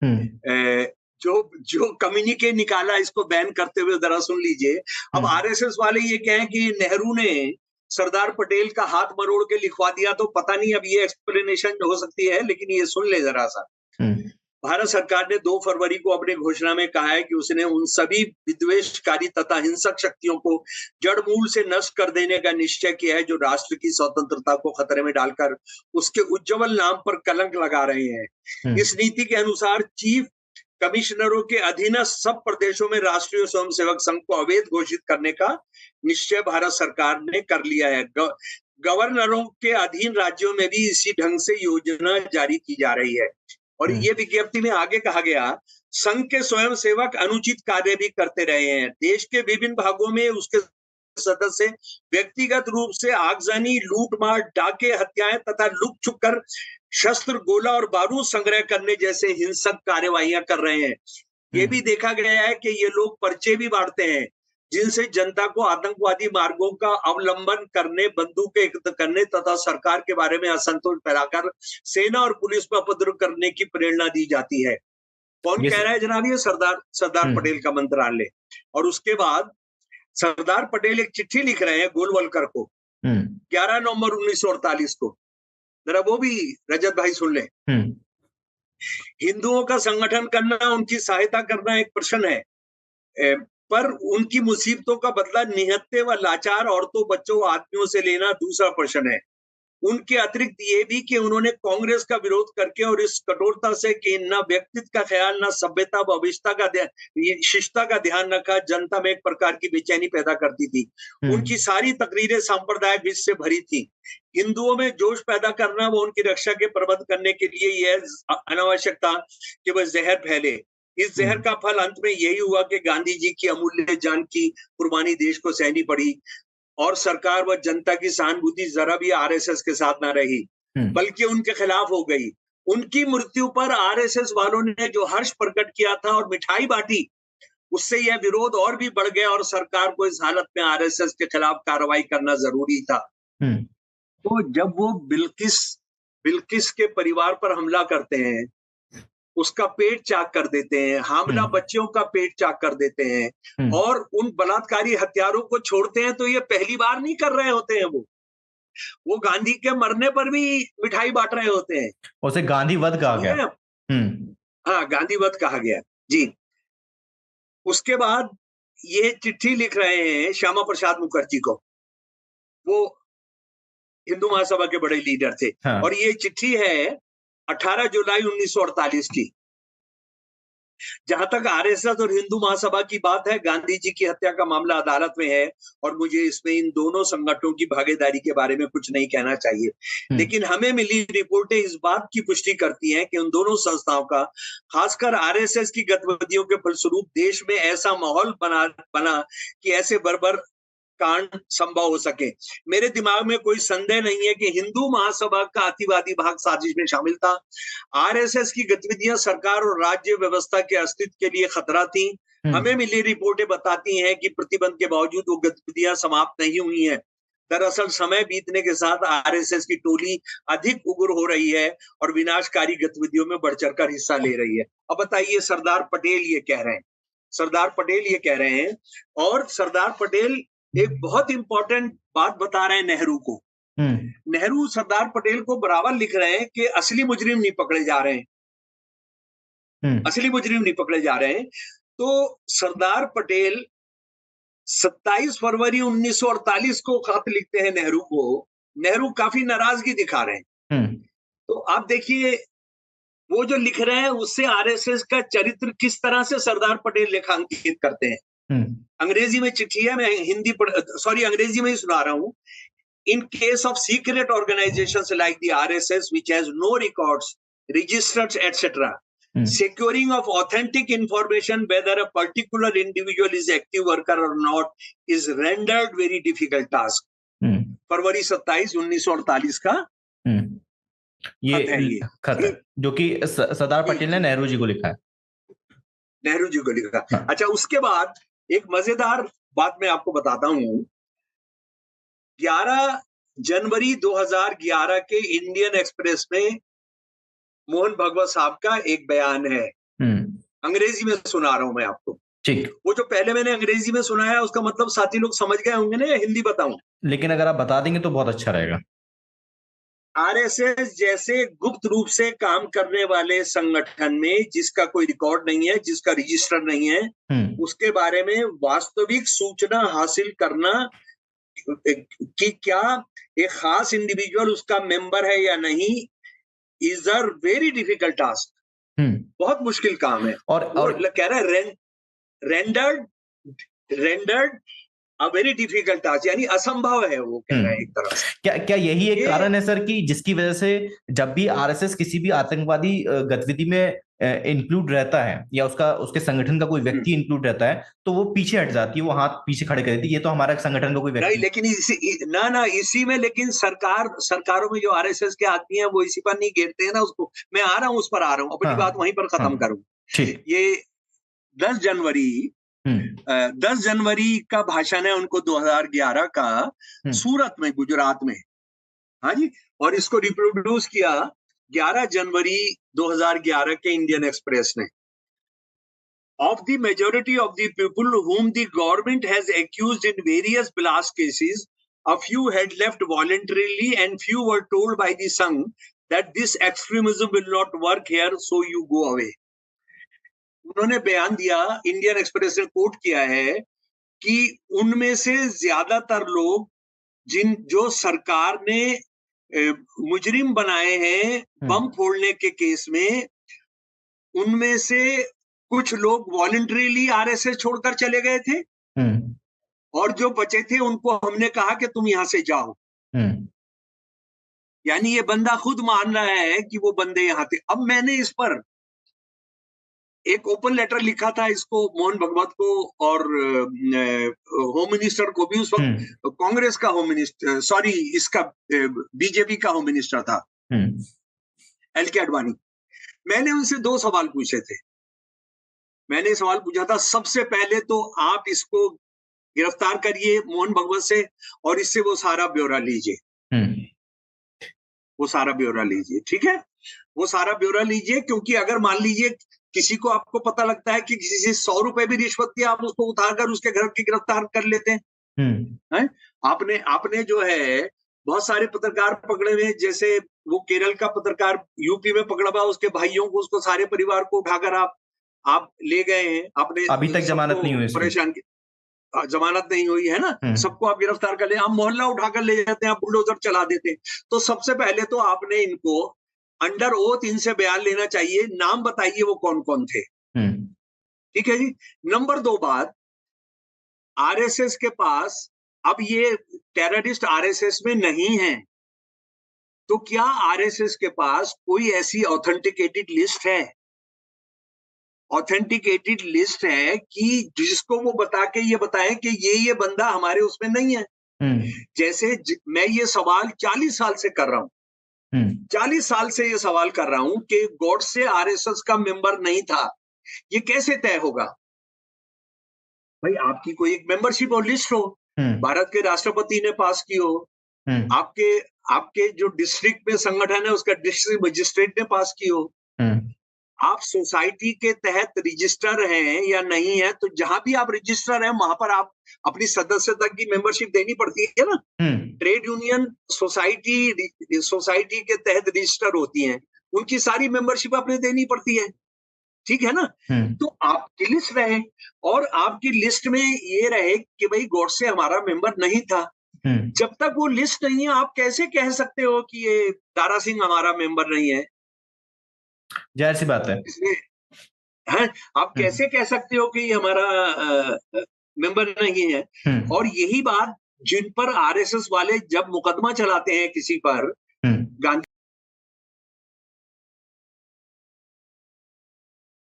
जो जो कम्युनिके निकाला इसको बैन करते हुए, जरा सुन लीजिए। अब आरएसएस वाले ये कहें कि नेहरू ने सरदार पटेल का हाथ मरोड़ के लिखवा दिया, तो पता नहीं अब ये एक्सप्लेनेशन हो सकती है, लेकिन ये सुन ले जरा सा। भारत सरकार ने 2 फरवरी को अपने घोषणा में कहा है कि उसने उन सभी विद्वेषकारी तथा हिंसक शक्तियों को जड़ मूल से नष्ट कर देने का निश्चय किया है, जो राष्ट्र की स्वतंत्रता को खतरे में डालकर उसके उज्जवल नाम पर कलंक लगा रहे हैं। इस नीति के अनुसार चीफ कमिश्नरों के अधीनस्थ सब प्रदेशों में राष्ट्रीय स्वयंसेवक संघ को अवैध घोषित करने का निश्चय भारत सरकार ने कर लिया है। गवर्नरों के अधीन राज्यों में भी इसी ढंग से योजना जारी की जा रही है। और ये विज्ञप्ति में आगे कहा गया, संघ के स्वयंसेवक अनुचित कार्य भी करते रहे हैं। देश के विभिन्न भागों में उसके सदस्य व्यक्तिगत रूप से आगजनी, लूटमार, डाके, हत्याएं तथा लुक छुप कर शस्त्र, गोला और बारूद संग्रह करने जैसे हिंसक कार्यवाहियां कर रहे हैं। ये भी देखा गया है कि ये लोग पर्चे भी बांटते हैं, जिनसे जनता को आतंकवादी मार्गों का अवलंबन करने, बंदूकें एकत्र करने तथा सरकार के बारे में असंतोष फैलाकर सेना और पुलिस पर उपद्रव करने की प्रेरणा दी जाती है। कौन कह रहा है जनाब? ये सरदार पटेल का मंत्रालय। और उसके बाद सरदार पटेल एक चिट्ठी लिख रहे हैं गोलवलकर को 11 नवंबर 1948 को। जरा वो भी रजत भाई सुन ले। हिंदुओं का संगठन करना, उनकी सहायता करना एक प्रश्न है, पर उनकी मुसीबतों का बदला निहत्थे व लाचार औरतों, बच्चों, आदमियों से लेना दूसरा प्रश्न है। उनके अतिरिक्त ये भी कि उन्होंने कांग्रेस का विरोध करके और इस कठोरता से कि न व्यक्तित्व का ख्याल, न सभ्यता भविष्यता का शिष्टता का ध्यान रखा, जनता में एक प्रकार की बेचैनी पैदा करती थी। उनकी सारी तकरीरें सांप्रदायिक विष से भरी थी। हिंदुओं में जोश पैदा करना व उनकी रक्षा के प्रबंध करने के लिए यह अनावश्यक था कि वह जहर फैले। इस जहर का फल अंत में यही हुआ कि गांधी जी की अमूल्य जान की कुर्बानी देश को सहनी पड़ी और सरकार व जनता की सहानुभूति जरा भी आरएसएस के साथ ना रही, बल्कि उनके खिलाफ हो गई। उनकी मृत्यु पर आरएसएस वालों ने जो हर्ष प्रकट किया था और मिठाई बांटी, उससे यह विरोध और भी बढ़ गया और सरकार को इस हालत में आरएसएस के खिलाफ कार्रवाई करना जरूरी था। तो जब वो बिल्किस के परिवार पर हमला करते हैं, उसका पेट चाक कर देते हैं, हामला बच्चियों का पेट चाक कर देते हैं और उन बलात्कारी हत्यारों को छोड़ते हैं, तो ये पहली बार नहीं कर रहे होते हैं। वो गांधी के मरने पर भी मिठाई बांट रहे होते हैं। उसे गांधी वध कहा गया। हाँ, गांधी वध कहा गया जी। उसके बाद ये चिट्ठी लिख रहे हैं श्यामा प्रसाद मुखर्जी को, वो हिंदू महासभा के बड़े लीडर थे। और ये चिट्ठी है 18 जुलाई 1948 की। जहां तक आरएसएस और हिंदू महासभा की बात है, गांधी जी की हत्या का मामला अदालत में है और मुझे इसमें इन दोनों संगठनों की भागीदारी के बारे में कुछ नहीं कहना चाहिए। लेकिन हमें मिली रिपोर्टें इस बात की पुष्टि करती हैं कि उन दोनों संस्थाओं का, खासकर आरएसएस की गतिविधियों के फलस्वरूप देश में ऐसा माहौल बना कि ऐसे बर्बर कांड संभव हो सके। मेरे दिमाग में कोई संदेह नहीं है कि हिंदू महासभा का अतिवादी भाग साजिश में शामिल था। आरएसएस की गतिविधियां सरकार और राज्य व्यवस्था के अस्तित्व के लिए खतरा थी। हमें मिली रिपोर्टें बताती हैं कि प्रतिबंध के बावजूद वो गतिविधियां समाप्त नहीं हुई हैं। दरअसल समय बीतने के साथ आरएसएस की टोली अधिक उग्र हो रही है और विनाशकारी गतिविधियों में बढ़ चढ़कर हिस्सा ले रही है। अब बताइए, सरदार पटेल ये कह रहे हैं, सरदार पटेल ये कह रहे हैं। और सरदार पटेल एक बहुत इंपॉर्टेंट बात बता रहे हैं नेहरू को। नेहरू सरदार पटेल को बराबर लिख रहे हैं कि असली मुजरिम नहीं पकड़े जा रहे हैं, असली मुजरिम नहीं पकड़े जा रहे हैं। तो सरदार पटेल 27 फरवरी 1948 को खत लिखते हैं नेहरू को। नेहरू काफी नाराजगी दिखा रहे हैं। तो आप देखिए, वो जो लिख रहे हैं उससे आरएसएस का चरित्र किस तरह से सरदार पटेल रेखांकित करते हैं। अंग्रेजी में चिट्ठी है, मैं अंग्रेजी में ही सुना रहा हूं। In case of secret organisations like the RSS which has no records, registers etcetera, securing of authentic information whether a particular individual is active worker or not is rendered very difficult task। फरवरी 27, 1948 का ये खत है जो कि सरदार पटेल ने नेहरू जी को लिखा है। नेहरू जी को लिखा। अच्छा, उसके बाद एक मजेदार बात मैं आपको बताता हूं। 11 जनवरी 2011 के इंडियन एक्सप्रेस में मोहन भागवत साहब का एक बयान है। अंग्रेजी में सुना रहा हूं मैं आपको। ठीक। वो जो पहले मैंने अंग्रेजी में सुनाया उसका मतलब साथी लोग समझ गए होंगे ना, या हिंदी बताऊं? लेकिन अगर आप बता देंगे तो बहुत अच्छा रहेगा। आरएसएस जैसे गुप्त रूप से काम करने वाले संगठन में जिसका कोई रिकॉर्ड नहीं है, जिसका रजिस्टर नहीं है, उसके बारे में वास्तविक सूचना हासिल करना कि क्या एक खास इंडिविजुअल उसका मेंबर है या नहीं, is a very difficult task. बहुत मुश्किल काम है। और कह रहा है rendered a very difficult task, यानी असंभव है वो, कह रहा है एक तरह से। क्या यही एक कारण है सर कि जिसकी वजह से जब भी आरएसएस किसी भी आतंकवादी गतिविधि में इंक्लूड रहता है या उसके संगठन का कोई व्यक्ति इंक्लूड रहता है तो वो पीछे हट जाती है, वो हाथ पीछे खड़े कर देती है, ये तो हमारा संगठन का कोई व्यक्ति नहीं, लेकिन इसी में, लेकिन सरकारों में जो आरएसएस के आदमी हैं वो इसी पर नहीं घेरते हैं ना उसको। मैं आ रहा हूं, उस पर आ रहा हूं, अपनी बात वहीं पर खत्म करूं। ये 10 जनवरी का भाषण है उनको 2011 का, सूरत में, गुजरात में। हाँ जी। और इसको रिप्रोड्यूस किया 11 जनवरी 2011 के इंडियन एक्सप्रेस ने। Of the majority of the people whom the government has accused in various blast cases, a few had left voluntarily and few were told by the Sangh that this extremism will not work here, so you go away. उन्होंने बयान दिया, Indian express ने coat किया है कि उनमें से ज्यादातर लोग जो सरकार ने मुजरिम बनाए हैं बम फोड़ने के केस में, उनमें से कुछ लोग वॉलंटरीली आरएसएस छोड़कर चले गए थे और जो बचे थे उनको हमने कहा कि तुम यहां से जाओ। यानी ये बंदा खुद मान रहा है कि वो बंदे यहां थे। अब मैंने इस पर एक ओपन लेटर लिखा था इसको मोहन भगवत को और होम मिनिस्टर को भी, उस वक्त कांग्रेस का होम मिनिस्टर, सॉरी इसका बीजेपी का होम मिनिस्टर था एल.के. आडवाणी। मैंने उनसे 2 सवाल पूछे थे। मैंने सवाल पूछा था, सबसे पहले तो आप इसको गिरफ्तार करिए मोहन भगवत से और इससे वो सारा ब्यौरा लीजिए। वो सारा ब्यौरा लीजिए, ठीक है? वो सारा ब्यौरा लीजिए, क्योंकि अगर मान लीजिए किसी को आपको पता लगता है कि किसी से 100 रुपए भी रिश्वत दिया, आप उसको उठाकर उसके घर की गिरफ्तार कर लेते हैं। आपने जो है बहुत सारे पत्रकार पकड़े हुए, जैसे वो केरल का पत्रकार यूपी में पकड़ा हुआ, उसके भाइयों को, उसको सारे परिवार को उठाकर आप ले गए हैं। आपने अभी तक जमानत नहीं हुई, परेशान किया, जमानत नहीं हुई है ना, सबको आप गिरफ्तार कर ले, आप मोहल्ला उठाकर ले जाते हैं, आप बुलडोजर चला देते हैं। तो सबसे पहले तो आपने इनको अंडर ओथ इनसे बयान लेना चाहिए, नाम बताइए वो कौन कौन थे। ठीक है जी। नंबर 2 बात, आरएसएस के पास, अब ये टेररिस्ट आरएसएस में नहीं है, तो क्या आरएसएस के पास कोई ऐसी ऑथेंटिकेटेड लिस्ट है? ऑथेंटिकेटेड लिस्ट है कि जिसको वो बता के ये बताएं कि ये बंदा हमारे उसमें नहीं है। जैसे मैं ये सवाल 40 साल से कर रहा हूं, 40 साल से ये सवाल कर रहा हूं कि गॉडसे आरएसएस का मेंबर नहीं था, ये कैसे तय होगा? भाई आपकी कोई एक मेंबरशिप और लिस्ट हो, भारत के राष्ट्रपति ने पास की हो, आपके जो डिस्ट्रिक्ट में संगठन है उसका डिस्ट्रिक्ट मजिस्ट्रेट ने पास की हो, आप सोसाइटी के तहत रजिस्टर हैं या नहीं है, तो जहां भी आप रजिस्टर हैं वहां पर आप अपनी सदस्यता की मेंबरशिप देनी पड़ती है ना। ट्रेड यूनियन सोसाइटी के तहत रजिस्टर होती हैं, उनकी सारी मेंबरशिप आपने देनी पड़ती है, ठीक है ना। तो आपकी लिस्ट रहे और आपकी लिस्ट में ये रहे कि भाई गॉडसे हमारा मेंबर नहीं था। जब तक वो लिस्ट नहीं है, आप कैसे कह सकते हो कि ये दारा सिंह हमारा मेंबर नहीं है? जाहिर सी बात है। इसलिए आप कैसे कह सकते हो कि हमारा मेंबर नहीं है? और यही बात जिन पर आरएसएस वाले जब मुकदमा चलाते हैं किसी पर, गांधी